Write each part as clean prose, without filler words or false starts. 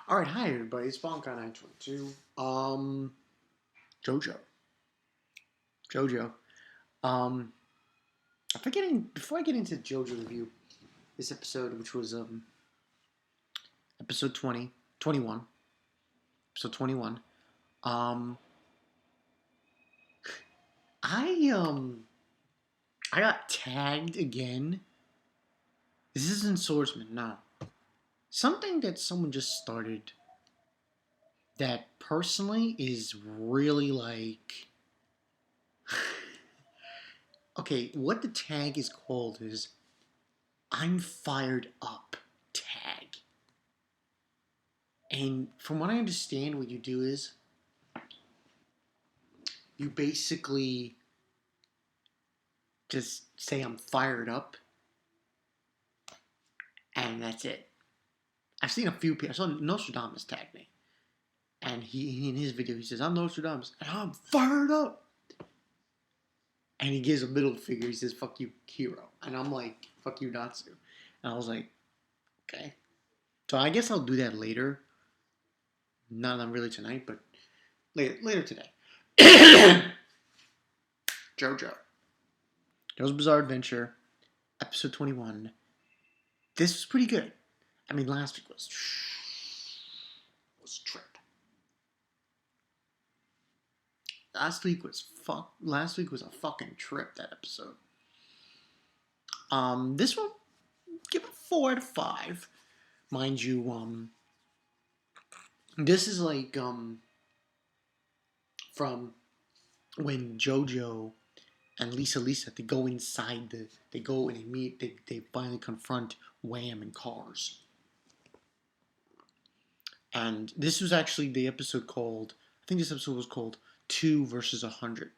All right, hi everybody. It's Bonkai922. Jojo, Jojo. Um, before I get into Jojo review, this episode, which was episode 21, episode 21. Um, I I got tagged again. This isn't Swordsman, no. Something that someone just started that personally is really like. Okay, what the tag is called is I'm fired up tag. And from what I understand, what you do is you basically just say I'm fired up, and that's it. I've seen a few people. I saw Nostradamus tag me, and he in his video he says I'm Nostradamus and I'm fired up, and he gives a middle figure. He says "fuck you, hero," and I'm like "fuck you, Natsu," and I was like, okay. So I guess I'll do that later. Not really tonight, but later today. Jojo. JoJo's Bizarre Adventure, episode 21. This was pretty good. I mean, last week was trip. Last week was a fucking trip. That episode. This one, give it 4 out of 5, mind you. This is like from when JoJo and Lisa, they go inside they go and they meet, they finally confront Wham and Cars. And this was actually the episode called, I think this episode was called 2 versus 100.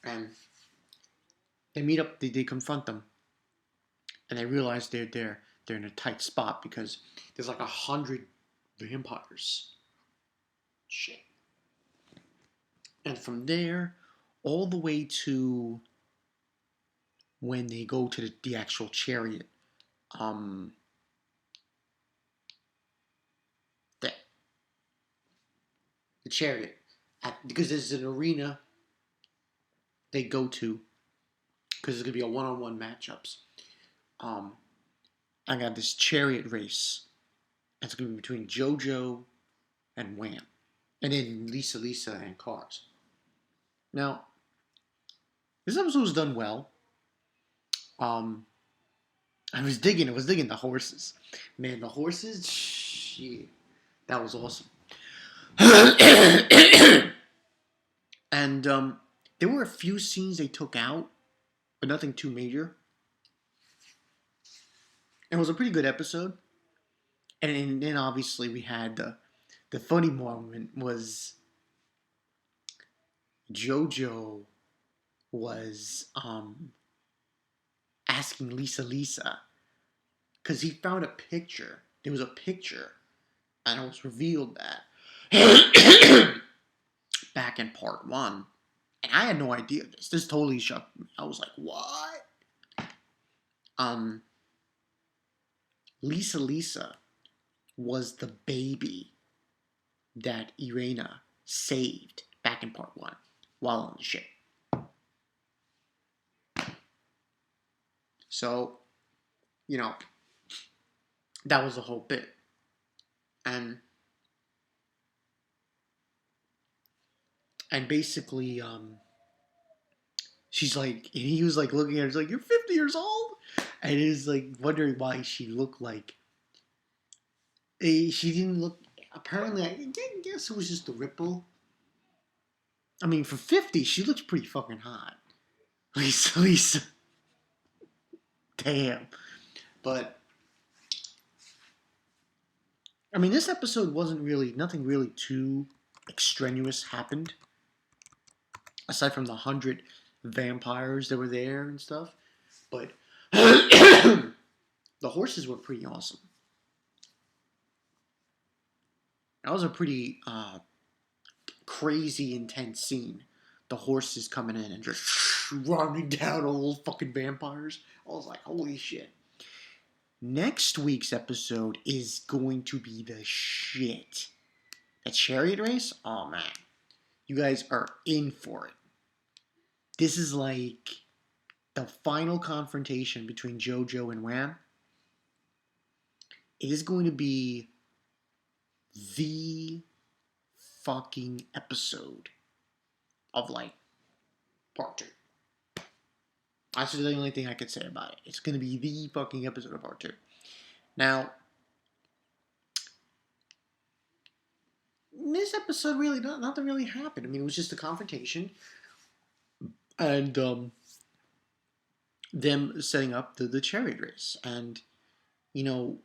And they meet up, they confront them. And they realize they're in a tight spot because there's like 100 vampires. Shit. And from there, all the way to when they go to the actual chariot. The chariot. Because there's an arena they go to. Because there's going to be a one-on-one matchups. I got this chariot race. It's going to be between JoJo and Wham. And then Lisa and Cars. Now, this episode was done well. I was digging the horses. Man, the horses, shit. That was awesome. And there were a few scenes they took out, but nothing too major. It was a pretty good episode. And then obviously we had the funny moment was JoJo was asking Lisa because he found a picture. There was a picture, and it was revealed that back in part 1, and I had no idea this. This totally shocked me. I was like, what? Lisa was the baby that Irena saved back in part 1 while on the ship. So, that was the whole bit. And basically, she's like, and he was like looking at her, he's like, you're 50 years old? And he's like wondering why she looked like, she didn't look, apparently, I guess it was just the ripple. I mean, for 50, she looks pretty fucking hot. Lisa. Damn. But, I mean, this episode wasn't really, nothing really too extraneous happened. Aside from the 100 vampires that were there and stuff. But, the horses were pretty awesome. That was a pretty crazy, intense scene. The horses coming in and just running down all those fucking vampires. I was like, holy shit. Next week's episode is going to be the shit. That chariot race? Oh man. You guys are in for it. This is like the final confrontation between Jojo and Wham. It is going to be the fucking episode of like part 2. That's the only thing I could say about it. It's going to be the fucking episode of part 2. Now, this episode really, nothing really happened. I mean, it was just a confrontation. And them setting up the chariot race. And, you know,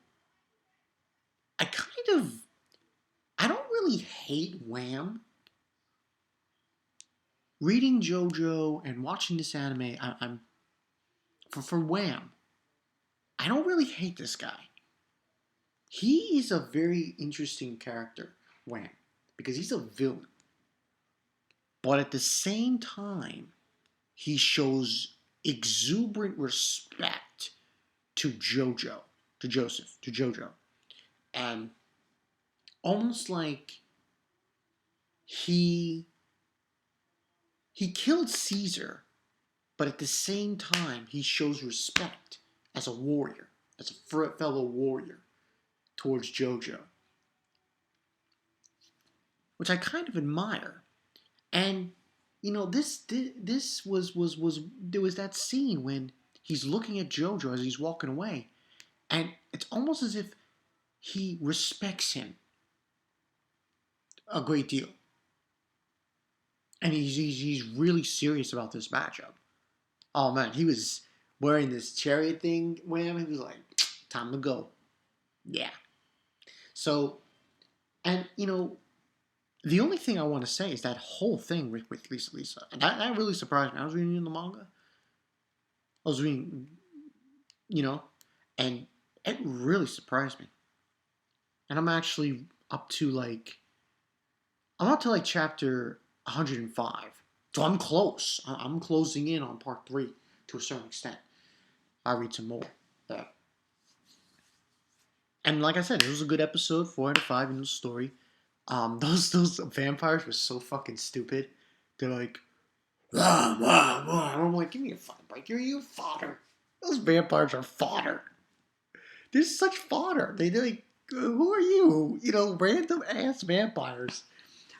I don't really hate Wham. Reading JoJo and watching this anime, I'm for Wham. I don't really hate this guy. He is a very interesting character, Wham, because he's a villain. But at the same time, he shows exuberant respect to Jojo, to Joseph, to Jojo. And almost like he killed Caesar, but at the same time, he shows respect as a warrior, as a fellow warrior towards Jojo, which I kind of admire. And you know, this was there was that scene when he's looking at Jojo as he's walking away, and it's almost as if he respects him a great deal, and he's really serious about this matchup. Oh man, he was wearing this chariot thing. Wham! He was like, "Time to go." Yeah. So, and you know, the only thing I want to say is that whole thing with Lisa. And that really surprised me. I was reading in the manga. I was reading, you know, and it really surprised me. And I'm actually up to like chapter 105. So I'm close. I'm closing in on part 3 to a certain extent. I'll read some more. Yeah. And like I said, it was a good episode, 4 out of 5 in the story. Those vampires were so fucking stupid. They're like, "Wah, wah, wah." And I'm like, give me a fucking break. You're fodder. Those vampires are fodder. They're such fodder. They're like, who are you? You know, random ass vampires.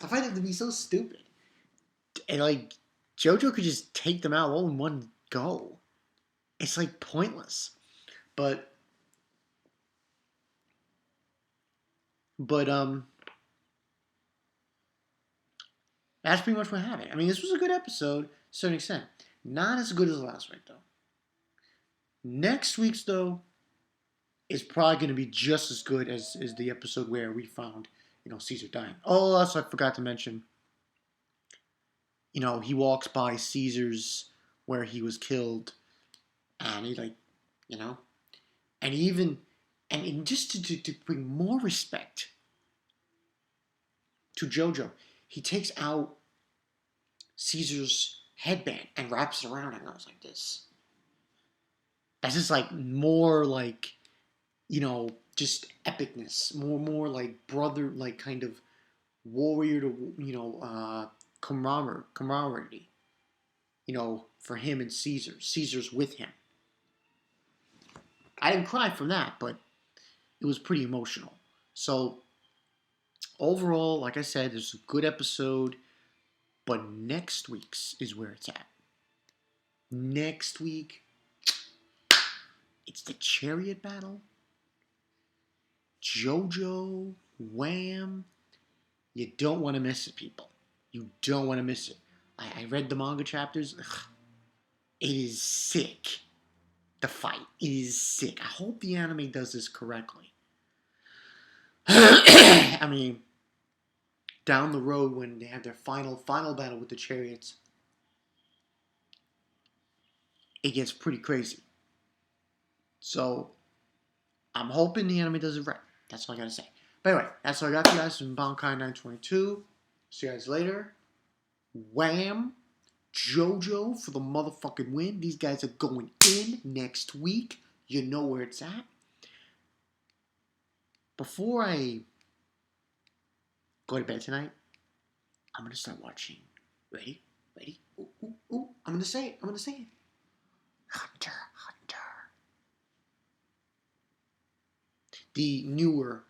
I find them to be so stupid. And like, Jojo could just take them out all in one go. It's like pointless. But that's pretty much what happened. I mean, this was a good episode to a certain extent. Not as good as last week, though. Next week's, though, is probably going to be just as good as the episode where we found, you know, Caesar dying. Oh, also, I forgot to mention, you know, he walks by Caesar's where he was killed, and he, like, you know, and even, and just to bring more respect to Jojo, he takes out Caesar's headband and wraps it around and goes like this. That's just like more like, you know, just epicness, more like brother, like kind of warrior to, you know, camaraderie, you know, for him and Caesar. Caesar's with him. I didn't cry from that, but it was pretty emotional. So overall, like I said, it's a good episode, but next week's is where it's at. Next week, it's the chariot battle. Jojo, Wham. You don't want to miss it, people. You don't want to miss it. I read the manga chapters. Ugh, it is sick. The fight. It is sick. I hope the anime does this correctly. I mean, down the road when they have their final battle with the chariots, it gets pretty crazy. So, I'm hoping the anime does it right. That's all I gotta say. But anyway, that's all I got for you guys from Bankai 922. See you guys later. Wham! Jojo for the motherfucking win. These guys are going in next week. You know where it's at. before I go to bed tonight, I'm gonna start watching. Ready? Ready? Ooh, ooh, ooh. I'm gonna say it. I'm gonna say it. Hunter, Hunter. The newer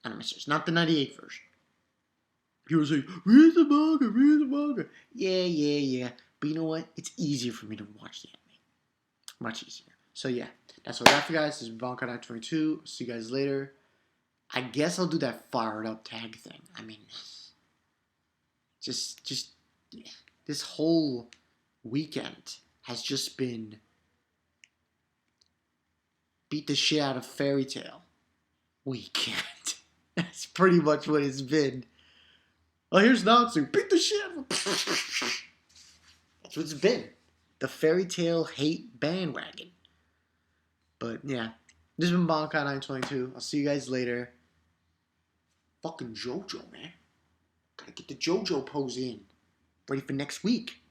animations, not the 98 version. People say, read the manga, read the manga. Yeah. But you know what? It's easier for me to watch the anime. Much easier. So yeah, that's what I got for you guys. This is Bankai 922. See you guys later. I guess I'll do that fired up tag thing. I mean, just this whole weekend has just been beat the shit out of Fairy Tail weekend. That's pretty much what it's been. Oh, here's Natsu. Beat the shit out of him. That's what it's been. The Fairy Tail hate bandwagon. But yeah, this has been Bankai 922. I'll see you guys later. Fucking JoJo, man. Gotta get the JoJo pose in. Ready for next week.